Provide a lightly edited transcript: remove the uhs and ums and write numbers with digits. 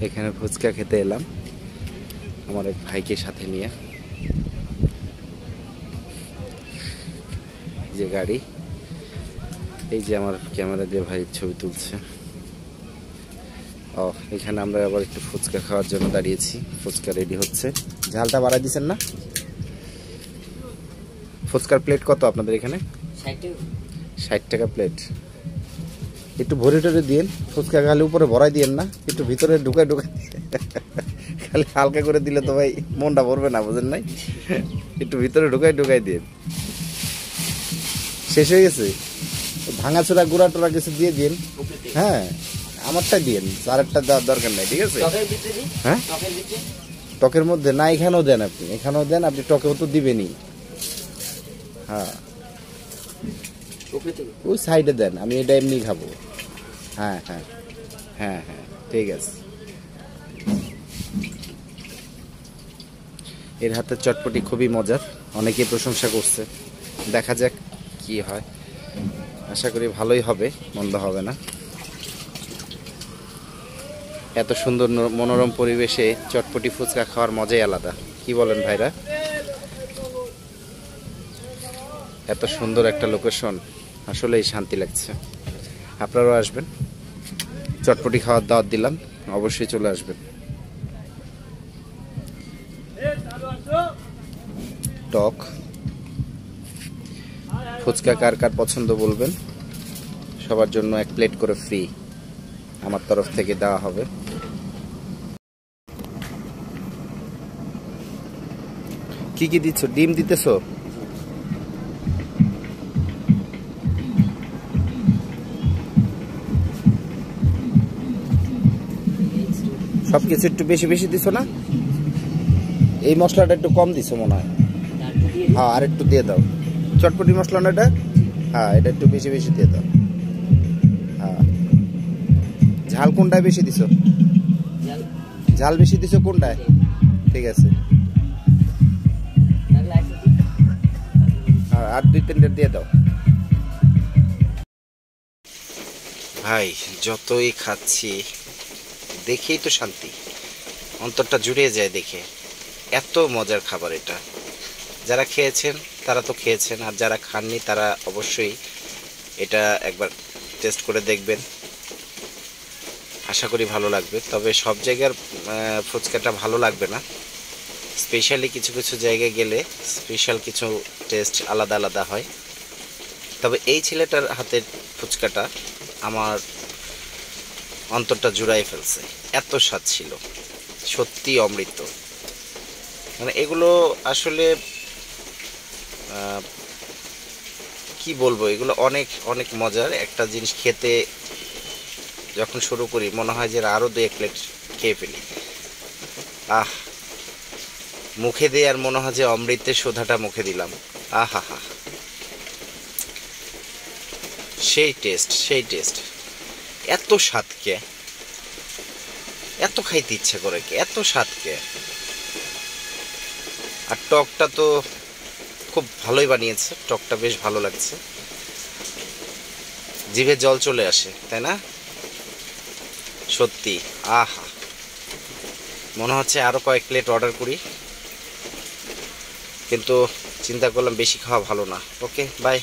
এখানে ফুচকা খেতে এলাম আমার এক ভাইকে সাথে নিয়ে। যে গাড়ি, এই যে আমার ক্যামেরা দিয়ে ভাই ছবি তুলছে। এখানে আমরা আবার একটু ফুচকা খাওয়ার জন্য দাঁড়িয়েছি। ফুচকা রেডি হচ্ছে। ঝালটা বাড়াই দিচ্ছেন না? ফুচকার প্লেট কত আপনাদের এখানে? 60 টাকা প্লেট। একটু ভরে টরে দিয়েন, ফুচকা খালি উপরে ভরাই দিয়েন না, একটু ভিতরে ঢুকাই খালি হালকা করে দিলে তো ভাই মনটা ভরবে না, বুঝেন নাই? একটু ভিতরে ঢুকাই দিয়েন। শেষ হয়ে গেছে? ভাঙাচোরা গুঁড়া টোড়া কিছু দিয়ে দিন। হ্যাঁ, আমারটা দিন, আরেকটা দেওয়ার দরকার নাই, ঠিক আছে? হ্যাঁ, টকের মধ্যে না, এখানেও দেন, আপনি এখানেও দেন, আপনি টকেও তো দিবেনই। হ্যাঁ, ওই সাইডে দেন, আমি এটা এমনি খাবো। হ্যাঁ হ্যাঁ হ্যাঁ হ্যাঁ, ঠিক আছে। এর হাতের চটপটি খুবই মজার, অনেকেই প্রশংসা করছে। দেখা যাক কি হয়, আশা করি ভালোই হবে, মন্দ হবে না। এত সুন্দর মনোরম পরিবেশে চটপটি ফুচকা খাওয়ার মজাই আলাদা, কি বলেন ভাইরা? এত সুন্দর একটা লোকেশন, আসলেই শান্তি লাগছে। আপনারাও আসবেন, চটপটি খাওয়ার দাওয়াত দিলাম, অবশ্যই চলে আসবেন। টক ফুচকা কার কার পছন্দ বলবেন, সবার জন্য 1 প্লেট করে ফ্রি আমার তরফ থেকে দেওয়া হবে। কি কি দিচ্ছ? ডিম দিতেছো? সবকিছু একটু বেশি বেশি দিছো না? এই মশলাটা একটু কম দিছো মনে হয়। হ্যাঁ, আর একটু দিয়ে দাও। চটপটি মশলা না এটা? হ্যাঁ, এটা একটু বেশি বেশি দিয়ে দাও। হ্যাঁ, ঝাল কোনটায় বেশি দিছো? ঝাল বেশি দিছো কোনটায়? ঠিক আছে, আর 2-3টা দিয়ে দাও। ভাই যতই খাচ্ছি দেখেই তো শান্তি, অন্তরটা জুড়িয়ে যায় দেখে। এত মজার খাবার এটা। যারা খেয়েছেন তারা তো খেয়েছেন, আর যারা খাননি তারা অবশ্যই এটা একবার টেস্ট করে দেখবেন, আশা করি ভালো লাগবে। তবে সব জায়গার ফুচকাটা ভালো লাগবে না, স্পেশালি কিছু কিছু জায়গায় গেলে স্পেশাল কিছু টেস্ট আলাদা আলাদা হয়। তবে এই ছেলেটার হাতের ফুচকাটা আমার অন্তরটা জুড়াই ফেলছে, এত স্বাদ ছিল, সত্যি অমৃত। মানে এগুলো আসলে কি বলবো, এগুলো অনেক অনেক মজার। একটা জিনিস খেতে যখন শুরু করি মনে হয় যে আরও 2-1 প্লেট খেয়ে ফেলি। মুখে দিয়ে আর মনে হয় যে অমৃতের শোধাটা মুখে দিলাম। আহা হা, সেই টেস্ট, সেই টেস্ট। এত স্বাদকে, এত খাইতে ইচ্ছে করে কে, এত স্বাদকে। আর টকটা তো খুব ভালোই বানিয়েছে, টকটা বেশ ভালো লাগছে, জিভে জল চলে আসে, তাই না? সত্যি আহা, মনে হচ্ছে আরও কয়েক প্লেট অর্ডার করি, কিন্তু চিন্তা করলাম বেশি খাওয়া ভালো না। ওকে, বাই।